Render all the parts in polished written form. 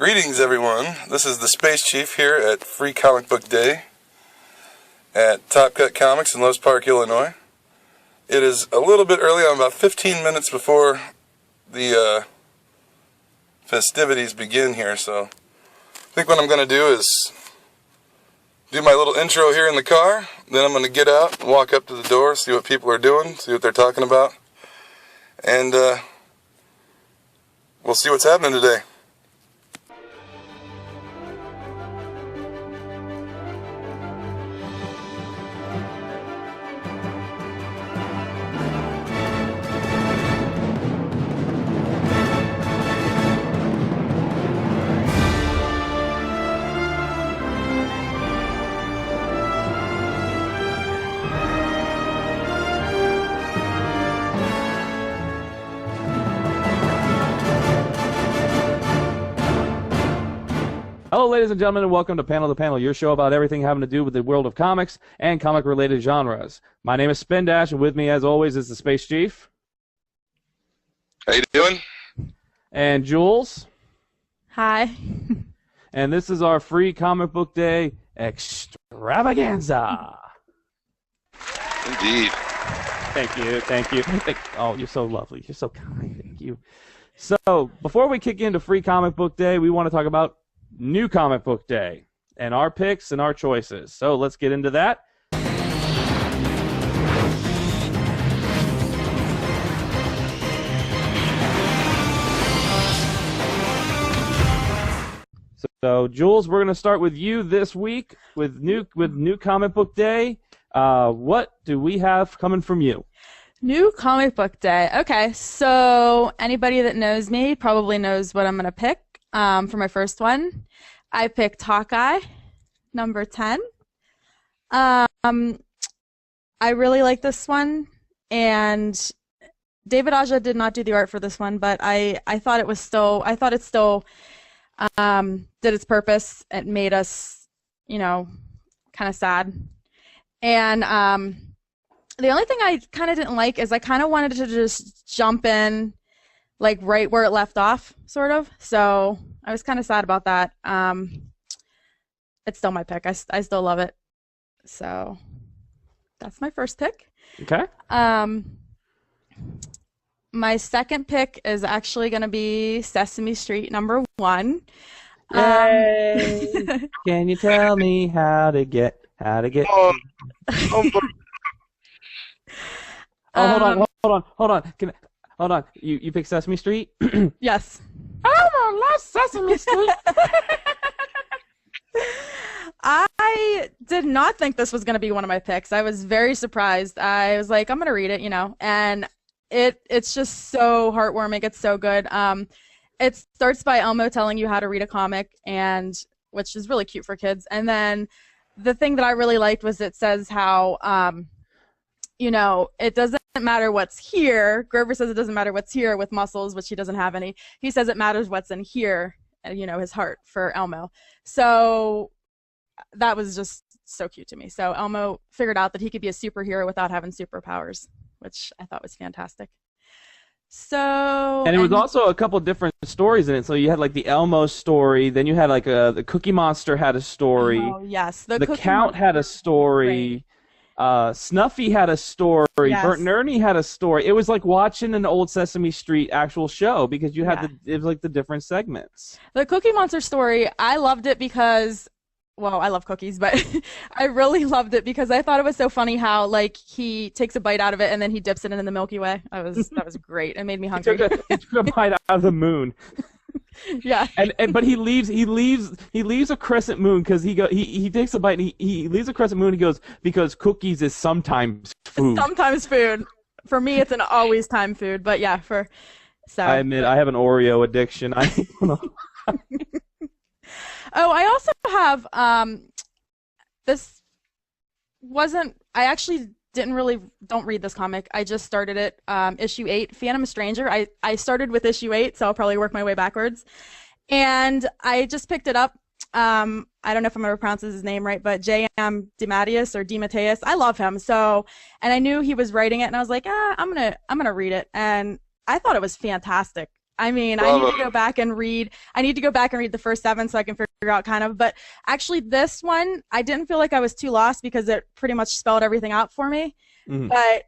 Greetings, everyone. This is the Space Chief here at Free Comic Book Day at Top Cut Comics in Lowe's Park, Illinois. It is a little bit early. I'm about 15 minutes before the festivities begin here, so I think what I'm going to do is do my little intro here in the car. Then I'm going to get out and walk up to the door, see what people are doing, see what they're talking about, and we'll see what's happening today. Hello, ladies and gentlemen, and welcome to Panel to Panel, your show about everything having to do with the world of comics and comic-related genres. My name is Spin Dash, and with me, as always, is the Space Chief. How you doing? And Jules. Hi. And this is our Free Comic Book Day Extravaganza. Indeed. Thank you. Oh, you're so lovely. You're so kind. Thank you. So, before we kick into Free Comic Book Day, we want to talk about New Comic Book Day and our picks and our choices. So let's get into that. So Jules, we're going to start with you this week with New Comic Book Day. What do we have coming from you? New Comic Book Day. Okay, so anybody that knows me probably knows what I'm going to pick. For my first one, I picked Hawkeye, number 10. I really like this one, and David Aja did not do the art for this one, but I thought it still did its purpose. It made us, kind of sad. And the only thing I kind of didn't like is I kind of wanted to just jump in like right where it left off, sort of. So I was kind of sad about that. It's still my pick. I still love it. So that's my first pick. Okay. My second pick is actually going to be Sesame Street number 1. Yay! Can you tell me how to get? Oh, hold on. Hold on. You picked Sesame Street? Yes. I love Sesame Street. I did not think this was going to be one of my picks. I was very surprised. I was like, I'm going to read it, and it's just so heartwarming. It's so good. It starts by Elmo telling you how to read a comic, and which is really cute for kids. And then the thing that I really liked was it says how it doesn't matter what's here. Grover says it doesn't matter what's here with muscles, which he doesn't have any. He says it matters what's in here, his heart for Elmo. So that was just so cute to me. So Elmo figured out that he could be a superhero without having superpowers, which I thought was fantastic. So and it was also a couple different stories in it. So you had like the Elmo story, then you had like the Cookie Monster had a story. Oh yes, the Count had a story. Right. Snuffy had a story. Yes. Bert and Ernie had a story. It was like watching an old Sesame Street actual show because you had it was like the different segments. The Cookie Monster story, I loved it because, well, I love cookies, but I really loved it because I thought it was so funny how like he takes a bite out of it and then he dips it in the Milky Way. That was great. It made me hungry. He took a bite out of the moon. Yeah. But he leaves a crescent moon because he takes a bite and he leaves a crescent moon and he goes, because cookies is sometimes food. Sometimes food. For me it's an always time food, but yeah, so I admit I have an Oreo addiction. I don't know. Oh, I also have I actually don't read this comic. I just started it, issue 8, Phantom Stranger. I started with issue 8, so I'll probably work my way backwards. And I just picked it up. I don't know if I'm going to pronounce his name right, but J.M. DeMatteis or DeMatteis. I love him. So, and I knew he was writing it, and I was like, I'm gonna read it. And I thought it was fantastic. I mean, I Bravo. need to go back and read. I need to go back and read the first 7 so I can figure out kind of. But actually, this one I didn't feel like I was too lost because it pretty much spelled everything out for me. Mhm. But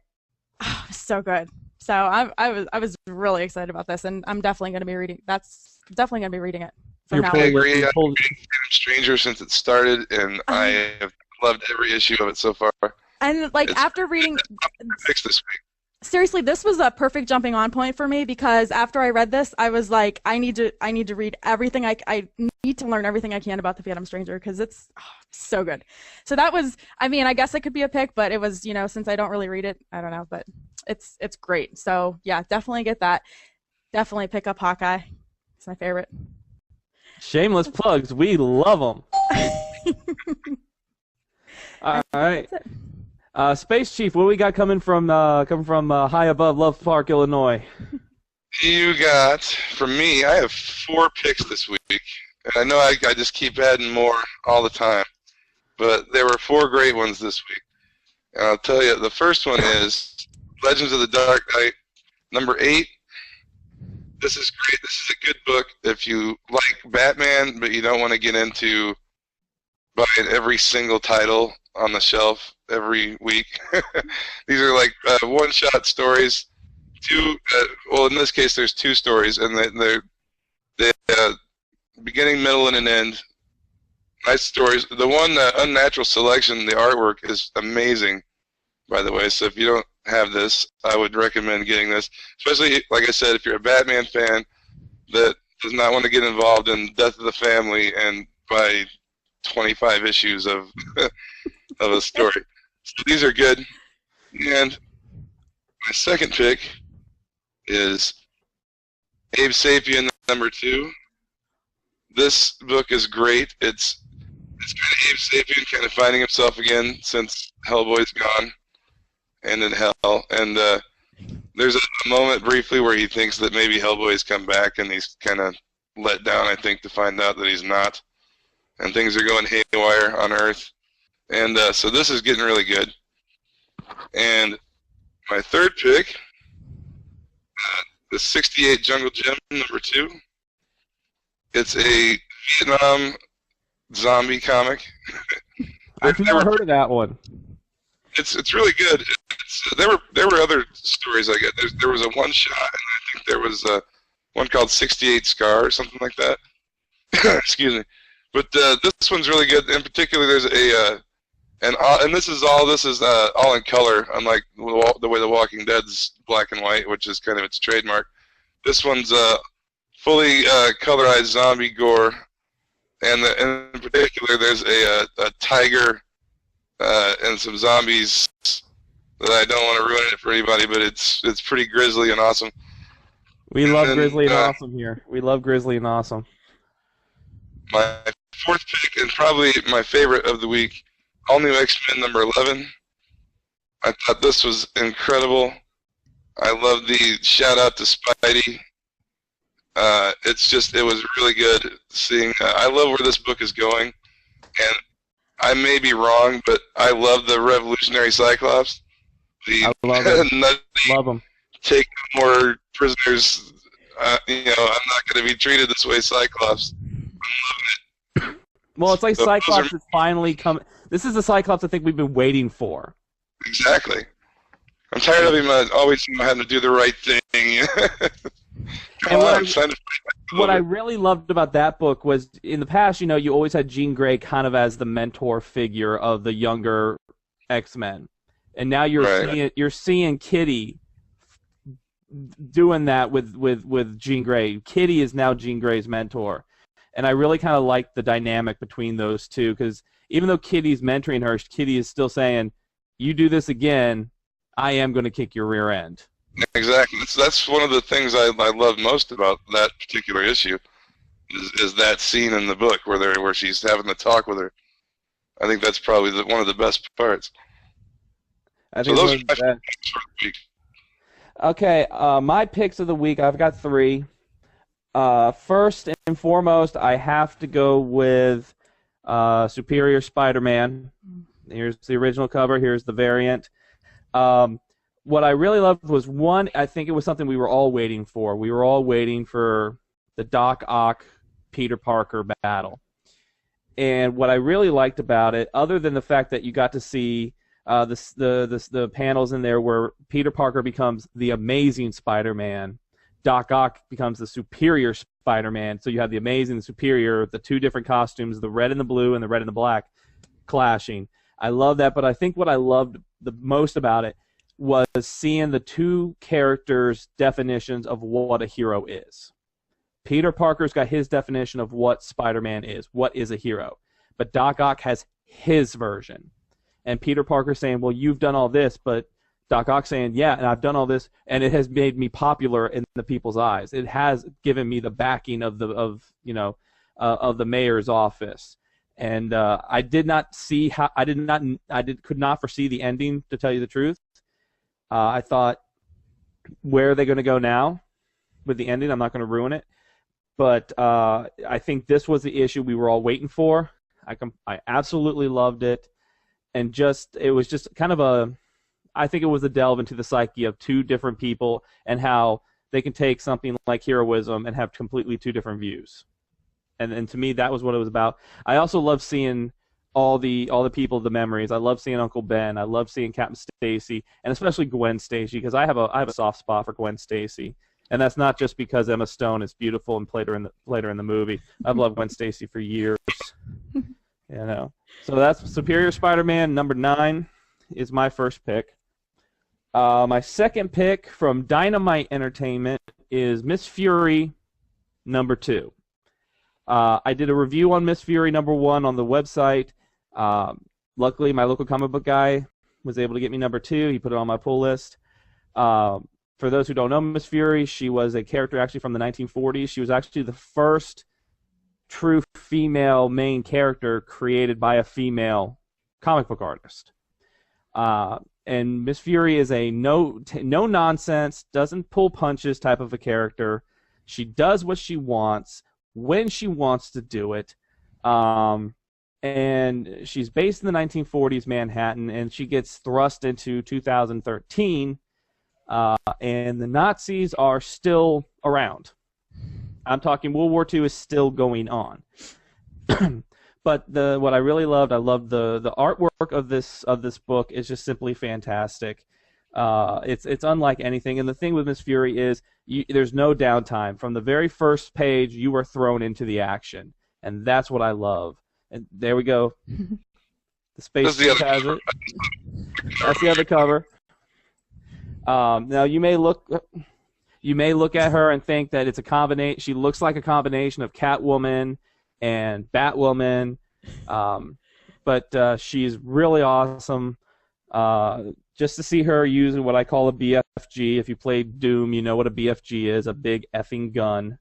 it was so good. So I was really excited about this, and I'm definitely going to be reading. That's definitely going to be reading it from now I on. agree. you're I've pulling- been a stranger since it started, and I have loved every issue of it so far. And like It's- after reading, Picks this week. seriously, this was a perfect jumping on point for me because after I read this, I was like, I need to read everything. I need to learn everything I can about the Phantom Stranger because it's so good. So that was, I mean, I guess it could be a pick, but it was, since I don't really read it, I don't know, but it's great. So yeah, definitely get that. Definitely pick up Hawkeye. It's my favorite. Shameless plugs. We love them. All right. That's it. Space Chief, what do we got coming from high above Love Park, Illinois? You got, from me, I have 4 picks this week. And I know I just keep adding more all the time. But there were 4 great ones this week. And I'll tell you, the first one is Legends of the Dark Knight, number 8. This is great. This is a good book if you like Batman, but you don't want to get into buying every single title on the shelf every week. These are like one-shot stories. Well, in this case, there's 2 stories, and they're beginning, middle, and an end. Nice stories. The one, Unnatural Selection, the artwork is amazing, by the way. So if you don't have this, I would recommend getting this. Especially, like I said, if you're a Batman fan that does not want to get involved in Death of the Family and buy 25 issues of of a story. So these are good. And my second pick is Abe Sapien, number 2. This book is great. It's kind of Abe Sapien kind of finding himself again since Hellboy's gone and in hell. And there's a moment briefly where he thinks that maybe Hellboy's come back, and he's kind of let down, I think, to find out that he's not. And things are going haywire on Earth. And so this is getting really good. And my third pick, the 68 Jungle Gym, number 2. It's a Vietnam zombie comic. I've never heard of that one. It's really good. There were other stories I get. There was a one shot, and I think there was one called 68 Scar or something like that. Excuse me. But this one's really good. In particular, there's and this is all in color, unlike the way The Walking Dead's black and white, which is kind of its trademark. This one's fully colorized zombie gore, and in particular, there's a tiger and some zombies that I don't want to ruin it for anybody, but it's pretty grisly and awesome. We love Grizzly and Awesome here. We love Grizzly and Awesome. My fourth pick, and probably my favorite of the week, All New X-Men number 11. I thought this was incredible. I love the shout out to Spidey. It was really good seeing. I love where this book is going, and I may be wrong, but I love the revolutionary Cyclops. I love it. Nutty, Love them. take more prisoners. I'm not going to be treated this way, Cyclops. Well, it's like So those Cyclops are- is finally coming. This is the Cyclops I think we've been waiting for. Exactly. I'm tired of him always having to do the right thing. And what I'm trying to What I really loved about that book was, in the past, you always had Jean Grey kind of as the mentor figure of the younger X-Men, and now you're seeing Kitty doing that with Jean Grey. Kitty is now Jean Grey's mentor, and I really kind of like the dynamic between those two, because even though Kitty's mentoring her, Kitty is still saying, "You do this again, I am going to kick your rear end." Exactly. That's one of the things I love most about that particular issue, is that scene in the book where she's having the talk with her. I think that's probably one of the best parts. I think So it those was are my that. picks for the week. Okay, my picks of the week, I've got 3. First and foremost, I have to go with Superior Spider-Man. Here's the original cover. Here's the variant. what I really loved was one. I think it was something we were all waiting for. We were all waiting for the Doc Ock Peter Parker battle. And what I really liked about it, other than the fact that you got to see the panels in there where Peter Parker becomes the amazing Spider-Man, Doc Ock becomes the superior Spider-Man. So you have the amazing, the superior, the two different costumes, the red and the blue and the red and the black clashing. I love that, but I think what I loved the most about it was seeing the two characters' definitions of what a hero is. Peter Parker's got his definition of what Spider-Man is, what is a hero. But Doc Ock has his version. And Peter Parker saying, well, you've done all this, but Doc Ock saying, yeah, and I've done all this, and it has made me popular in the people's eyes. It has given me the backing of the mayor's office. And I did not see how could not foresee the ending, to tell you the truth. I thought, where are they going to go now with the ending? I'm not going to ruin it. But I think this was the issue we were all waiting for. I absolutely loved it. And it was just kind of I think it was a delve into the psyche of two different people and how they can take something like heroism and have completely two different views. And to me, that was what it was about. I also love seeing all the people, the memories. I love seeing Uncle Ben. I love seeing Captain Stacy, and especially Gwen Stacy, because I have a soft spot for Gwen Stacy. And that's not just because Emma Stone is beautiful and played her in the movie. I've loved Gwen Stacy for years. So that's Superior Spider-Man number 9 is my first pick. My second pick from Dynamite Entertainment is Miss Fury number 2. I did a review on Miss Fury number 1 on the website. Luckily, my local comic book guy was able to get me number 2. He put it on my pull list. For those who don't know Miss Fury, she was a character actually from the 1940s. She was actually the first true female main character created by a female comic book artist. And Miss Fury is a no-nonsense, doesn't pull punches type of a character. She does what she wants, when she wants to do it. And she's based in the 1940s Manhattan, and she gets thrust into 2013. And the Nazis are still around. I'm talking World War II is still going on. But what I really loved, I loved the artwork of this book is just simply fantastic. It's unlike anything. And the thing with Miss Fury is there's no downtime. From the very first page, you are thrown into the action, and that's what I love. And there we go. The space has it. That's the other cover. Now you may look at her and think that it's a combination. She looks like a combination of Catwoman and Batwoman, but she's really awesome. Just to see her using what I call a BFG. If you played Doom, you know what a BFG is, a big effing gun.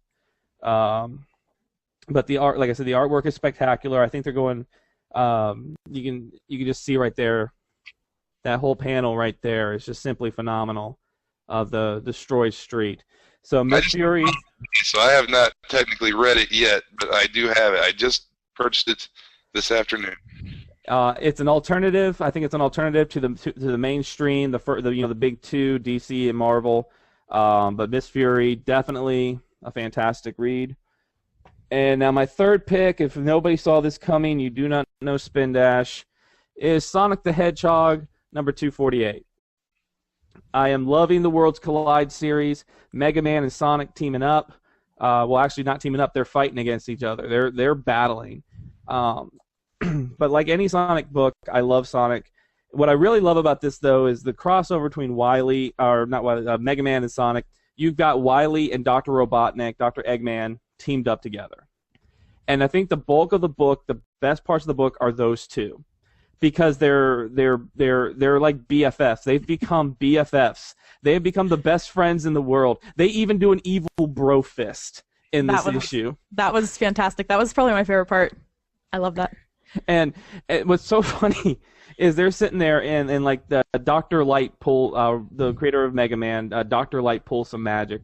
But the art, like I said, the artwork is spectacular. I think they're going. You can just see right there. That whole panel right there is just simply phenomenal of the destroyed street. So Miss Fury. So I have not technically read it yet, but I do have it. I just purchased it this afternoon. It's an alternative. I think it's an alternative to the mainstream, the big two, DC and Marvel. But Miss Fury, definitely a fantastic read. And now my third pick, if nobody saw this coming, you do not know Spin Dash, is Sonic the Hedgehog number 248. I am loving the Worlds Collide series. Mega Man and Sonic teaming up. Well, actually not teaming up. They're fighting against each other. They're battling. But like any Sonic book, I love Sonic. What I really love about this, though, is the crossover between Mega Man and Sonic. You've got Wily and Dr. Robotnik, Dr. Eggman, teamed up together. And I think the bulk of the book, the best parts of the book, are those two. Because they're like BFFs. They've become BFFs. They have become the best friends in the world. They even do an evil bro fist in this issue. That was fantastic. That was probably my favorite part. I love that. And what's so funny is they're sitting there and like the Dr. Light the creator of Mega Man, Dr. Light pulls some magic,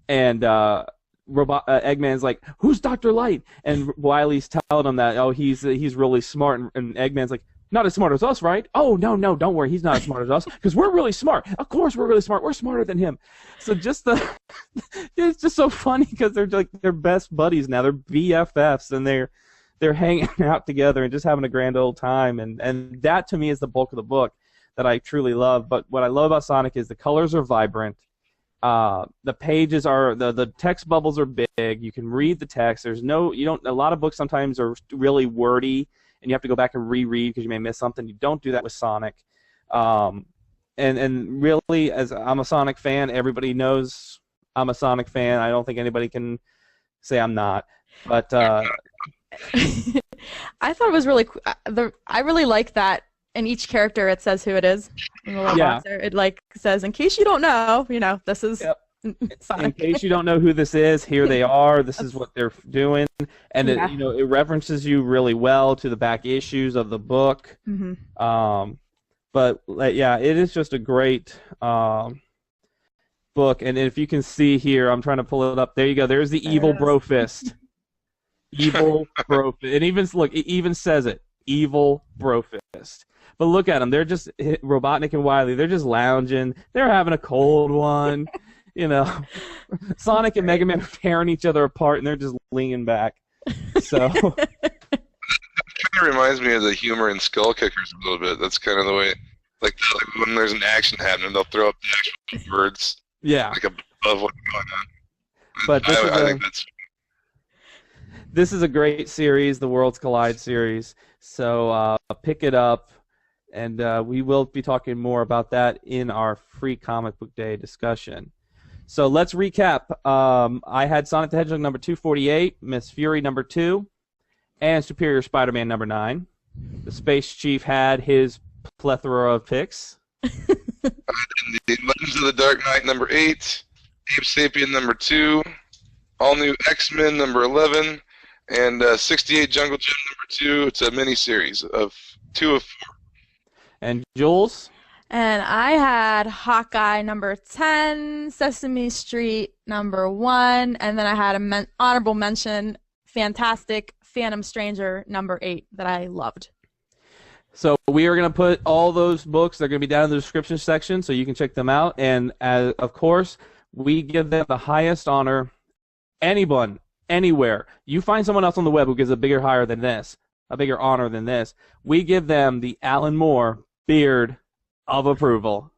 and Eggman's like, "Who's Dr. Light?" And Wily's telling him that, oh, he's really smart, and Eggman's like, Not as smart as us, right? Oh, no, don't worry. He's not as smart as us because we're really smart. Of course we're really smart. We're smarter than him. So it's just so funny because they're best buddies now. They're BFFs, and they're hanging out together and just having a grand old time. And that, to me, is the bulk of the book that I truly love. But what I love about Sonic is the colors are vibrant. The pages are, the text bubbles are big. You can read the text. A lot of books sometimes are really wordy, and you have to go back and reread because you may miss something. You don't do that with Sonic. And really, as I'm a Sonic fan, everybody knows I'm a Sonic fan. I don't think anybody can say I'm not. But I thought it was really I really like that in each character it says who it is. In the little box there, it says, in case you don't know, this is Sonic. In case you don't know who this is, here they are. This is what they're doing, and it references you really well to the back issues of the book. Mm-hmm. But it is just a great book. And if you can see here, I'm trying to pull it up. There you go. There's the evil bro fist. Evil bro fist. And it even says it. Evil bro fist. But look at them. They're just Robotnik and Wily. They're just lounging. They're having a cold one. Sonic and Mega Man are tearing each other apart, and they're just leaning back. So It kind of reminds me of the humor in Skull Kickers a little bit. That's kind of the way, like when there's an action happening, they'll throw up the actual words, like above what's going on. But I think this is a great series, the Worlds Collide series. So pick it up, and we will be talking more about that in our free comic book day discussion. So let's recap. I had Sonic the Hedgehog number 248, Miss Fury number 2, and Superior Spider-Man number 9. The Space Chief had his plethora of picks. The Legends of the Dark Knight number 8, Abe Sapien number 2, All New X-Men number 11, and 68 Jungle Gym number 2. It's a mini-series of 2 of 4. And Jules? And I had Hawkeye number 10, Sesame Street number 1, and then I had an honorable mention, Fantastic Phantom Stranger number 8 that I loved. So we are going to put all those books, they're going to be down in the description section so you can check them out. And of course, we give them the highest honor. Anyone, anywhere, you find someone else on the web who gives a bigger honor than this, we give them the Alan Moore Beard of Approval.